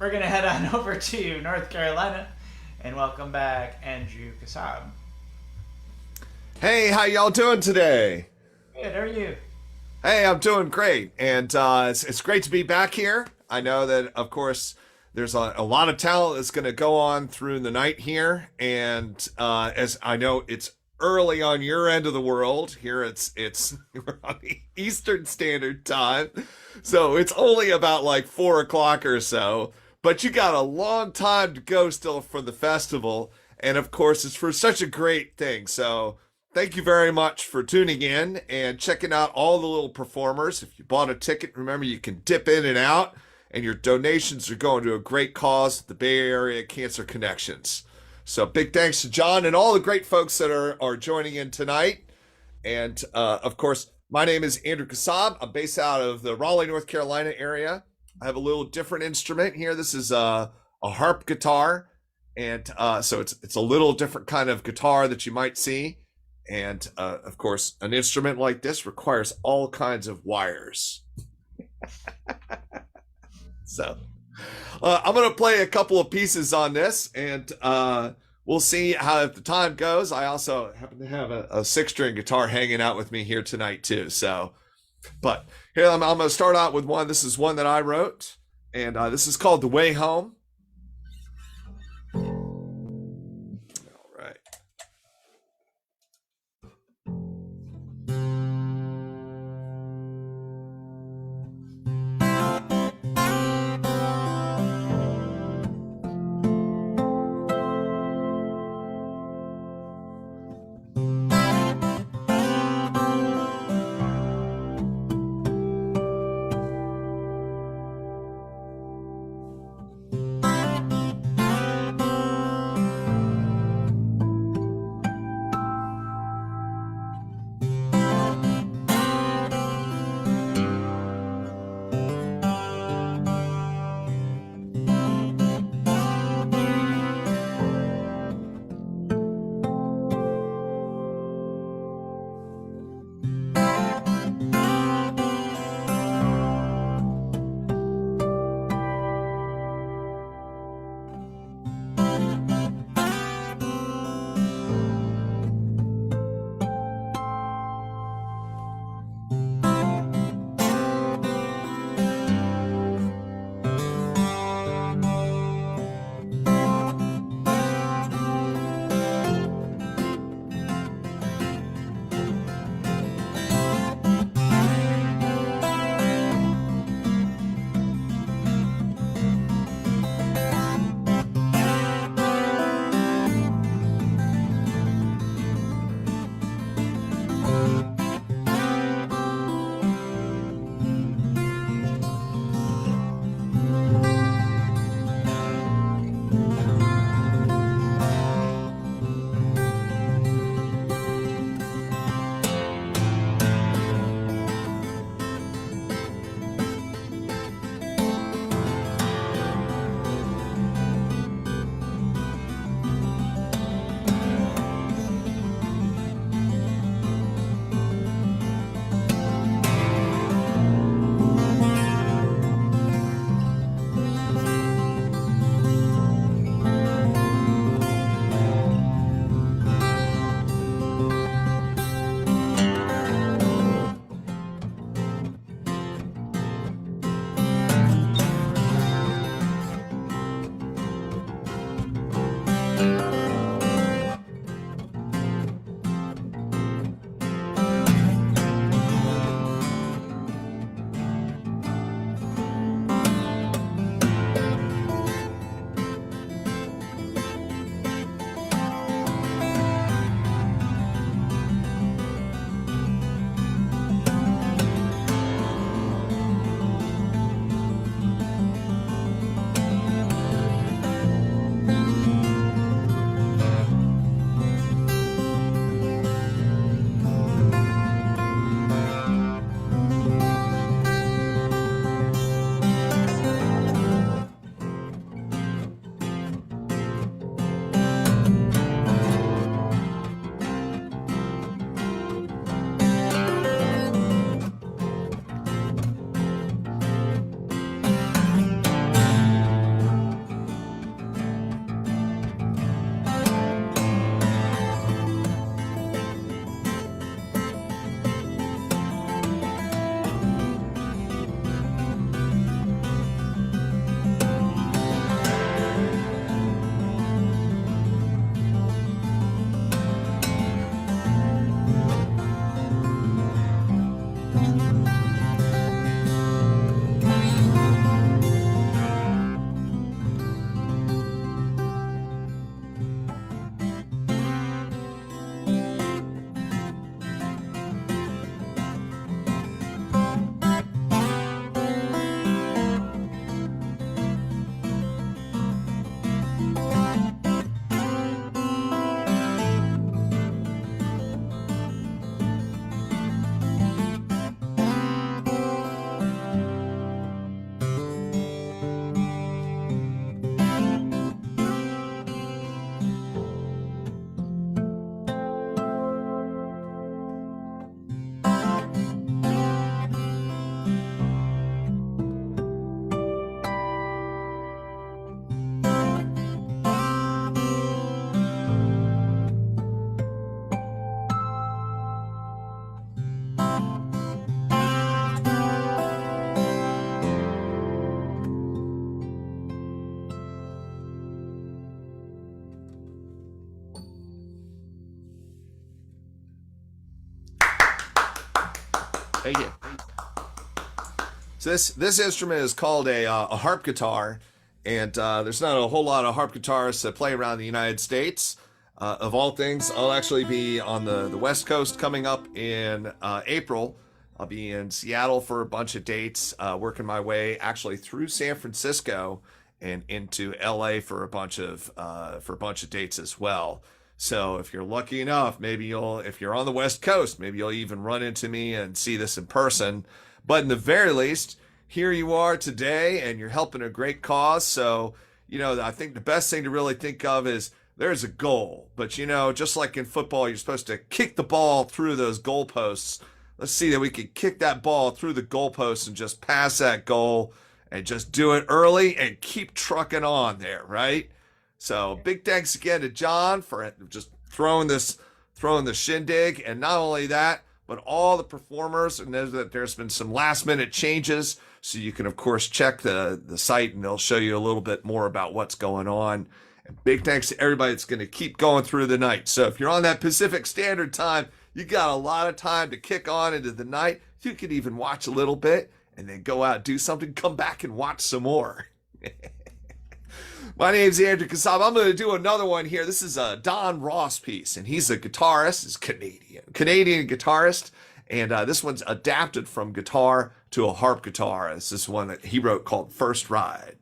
we're going to head on over to North Carolina and welcome back Andrew Kasab. Hey, how y'all doing today? Good, how are you? Hey, I'm doing great, and it's great to be back here. I know that, of course, there's a lot of talent that's going to go on through the night here, and as I know, it's early on your end of the world. Here, it's we're on the Eastern Standard Time, so it's only about like 4 o'clock or so. But you got a long time to go still for the festival, and of course, it's for such a great thing. So thank you very much for tuning in and checking out all the little performers. If you bought a ticket, remember you can dip in and out, and your donations are going to a great cause, the Bay Area Cancer Connections. So big thanks to John and all the great folks that are joining in tonight. And of course, my name is Andrew Kasab. I'm based out of the Raleigh, North Carolina area. I have a little different instrument here. This is a harp guitar, and so it's a little different kind of guitar that you might see. And of course, an instrument like this requires all kinds of wires. So I'm going to play a couple of pieces on this, and we'll see how if the time goes. I also happen to have a six-string guitar hanging out with me here tonight too. So, but here I'm going to start out with one. This is one that I wrote, and this is called "The Way Home." All right. Thank you. So this instrument is called a harp guitar, and there's not a whole lot of harp guitarists that play around the United States. Of all things, I'll actually be on the West Coast coming up in April. I'll be in Seattle for a bunch of dates, working my way actually through San Francisco and into LA for a bunch of dates as well. So if you're lucky enough, maybe if you're on the West Coast, maybe you'll even run into me and see this in person. But in the very least, here you are today, and you're helping a great cause. So, I think the best thing to really think of is there's a goal. But, just like in football, you're supposed to kick the ball through those goalposts. Let's see that we can kick that ball through the goalposts and just pass that goal and just do it early and keep trucking on there, right? So big thanks again to John for just throwing the shindig. And not only that, but all the performers, and there's been some last minute changes. So you can, of course, check the site, and they'll show you a little bit more about what's going on. And big thanks to everybody that's going to keep going through the night. So if you're on that Pacific Standard Time, you got a lot of time to kick on into the night. You could even watch a little bit and then go out, do something, come back and watch some more. My name's Andrew Kasab. I'm going to do another one here. This is a Don Ross piece, and he's a guitarist. He's Canadian guitarist, and this one's adapted from guitar to a harp guitar. This is one that he wrote called First Ride.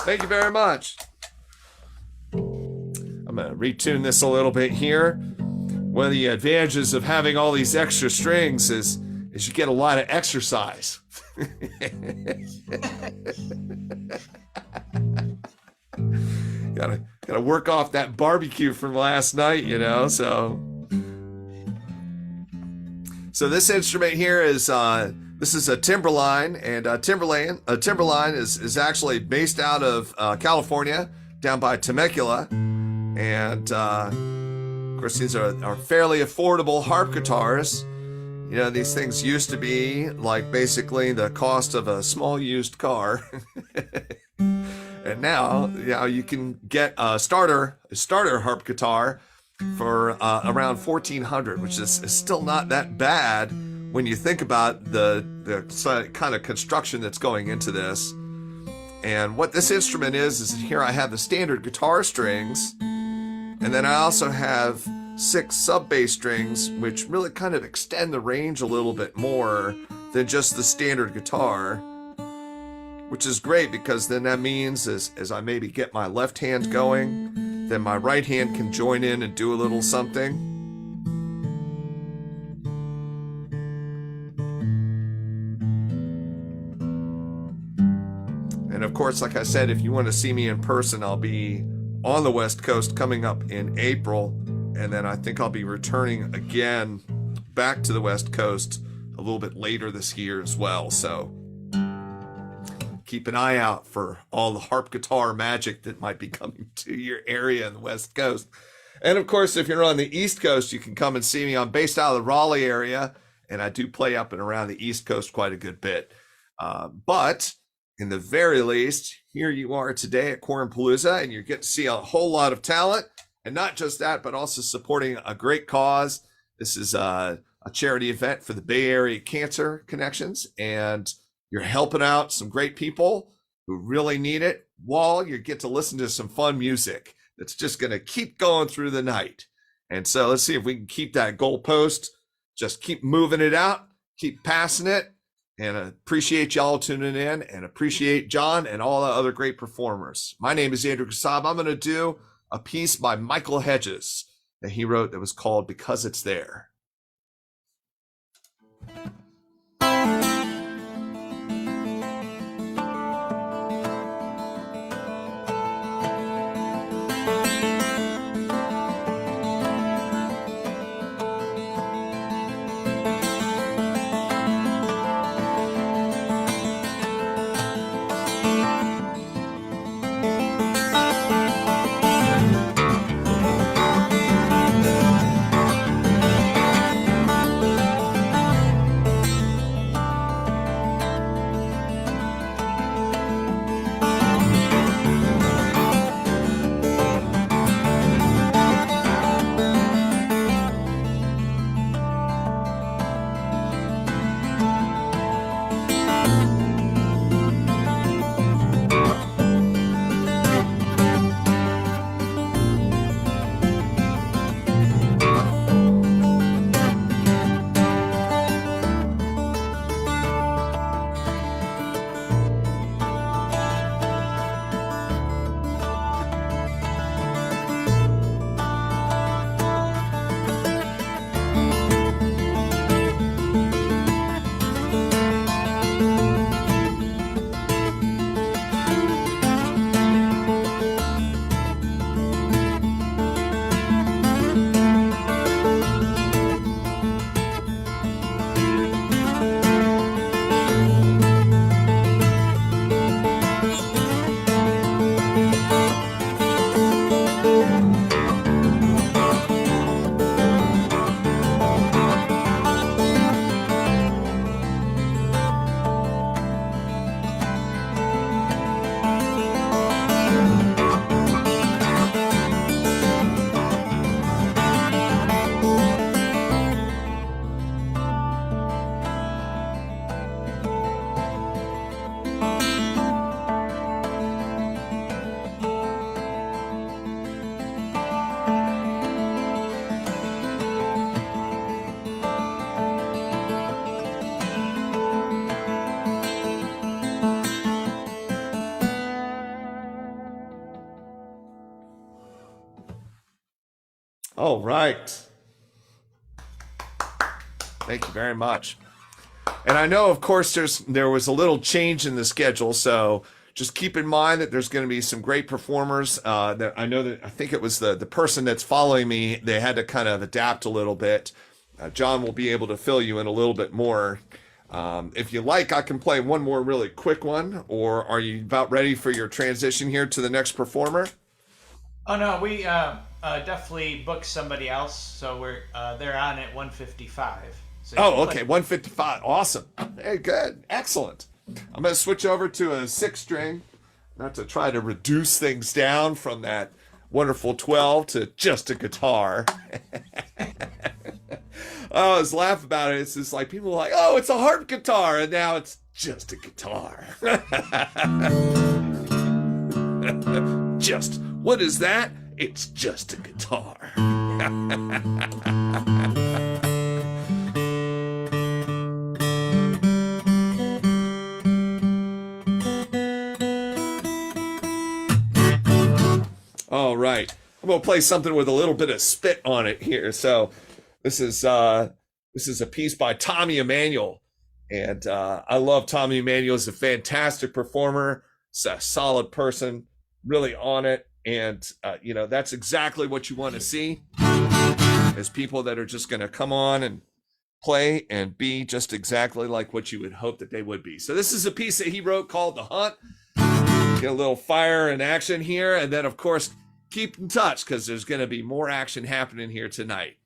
Thank you very much. I'm going to retune this a little bit here. One of the advantages of having all these extra strings is you get a lot of exercise. Gotta work off that barbecue from last night, you know. So this instrument here is this is a timberline, and timberline is actually based out of California, down by Temecula, and of course these are fairly affordable harp guitars. You know, these things used to be like basically the cost of a small used car. And now, you know, you can get a starter harp guitar for around $1,400, which is still not that bad when you think about the kind of construction that's going into this. And what this instrument is here I have the standard guitar strings, and then I also have 6 sub bass strings, which really kind of extend the range a little bit more than just the standard guitar, which is great because then that means as I maybe get my left hand going, then my right hand can join in and do a little something. And of course, like I said, if you want to see me in person, I'll be on the West Coast coming up in April. And then I think I'll be returning again back to the West Coast a little bit later this year as well. So keep an eye out for all the harp guitar magic that might be coming to your area in the West Coast. And of course, if you're on the East Coast, you can come and see me. I'm based out of the Raleigh area, and I do play up and around the East Coast quite a good bit. But in the very least, here you are today at QuaranPalooza, and you get to see a whole lot of talent. And not just that, but also supporting a great cause. This is a charity event for the Bay Area Cancer Connections, and you're helping out some great people who really need it, while you get to listen to some fun music that's just going to keep going through the night. And so let's see if we can keep that goalpost, just keep moving it out, keep passing it, and appreciate y'all tuning in, and appreciate John and all the other great performers. My name is Andrew Kasab. I'm going to do a piece by Michael Hedges that he wrote that was called Because It's There. All right. Thank you very much. And I know, of course, there was a little change in the schedule, so just keep in mind that there's going to be some great performers. That I think it was the person that's following me. They had to kind of adapt a little bit. John will be able to fill you in a little bit more. If you like, I can play one more really quick one, or are you about ready for your transition here to the next performer? Oh no, we definitely booked somebody else, so they're on at 155. So Oh, okay, 155. Awesome. Hey, good. Excellent. I'm going to switch over to a 6-string, not to try to reduce things down from that wonderful 12 to just a guitar. I always laugh about it. It's just like people are like, oh, it's a harp guitar, and now it's just a guitar. Just, what is that? It's just a guitar. All right. I'm going to play something with a little bit of spit on it here. So this is a piece by Tommy Emmanuel. And I love Tommy Emmanuel. He's a fantastic performer. He's a solid person, really on it. And, that's exactly what you want to see, is people that are just going to come on and play and be just exactly like what you would hope that they would be. So this is a piece that he wrote called The Hunt. Get a little fire and action here. And then, of course, keep in touch, because there's going to be more action happening here tonight.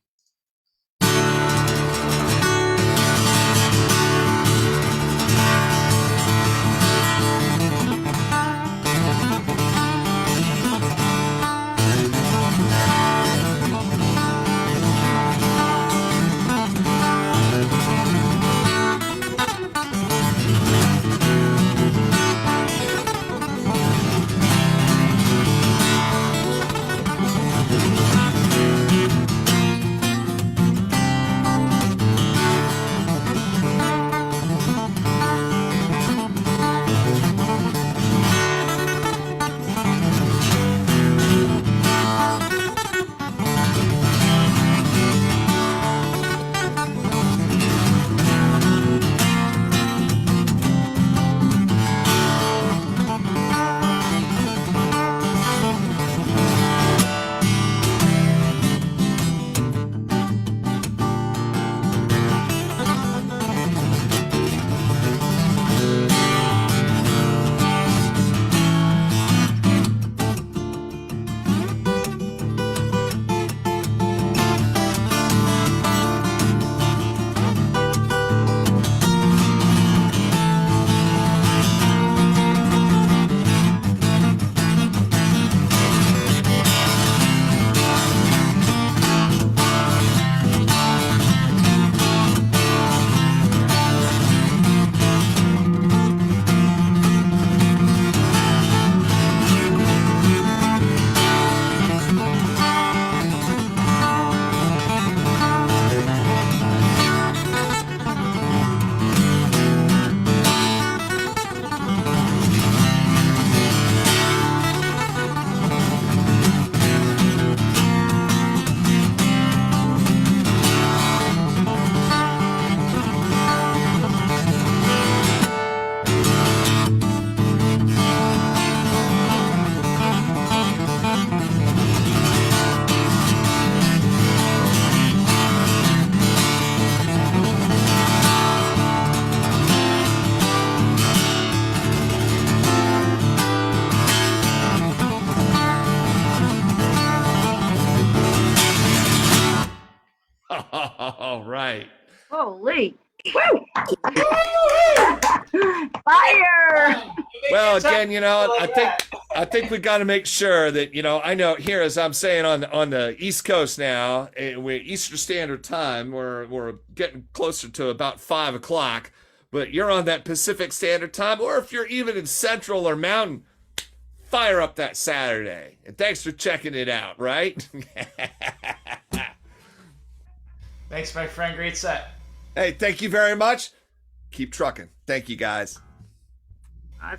All right. Holy. Woo! Fire! Well, again, I think we got to make sure that, I know here, as I'm saying, on the East Coast now, we're Eastern Standard Time. We're getting closer to about 5:00, but you're on that Pacific Standard Time, or if you're even in Central or Mountain, fire up that Saturday. And thanks for checking it out, right? Thanks, my friend. Great set. Hey, thank you very much. Keep trucking. Thank you, guys.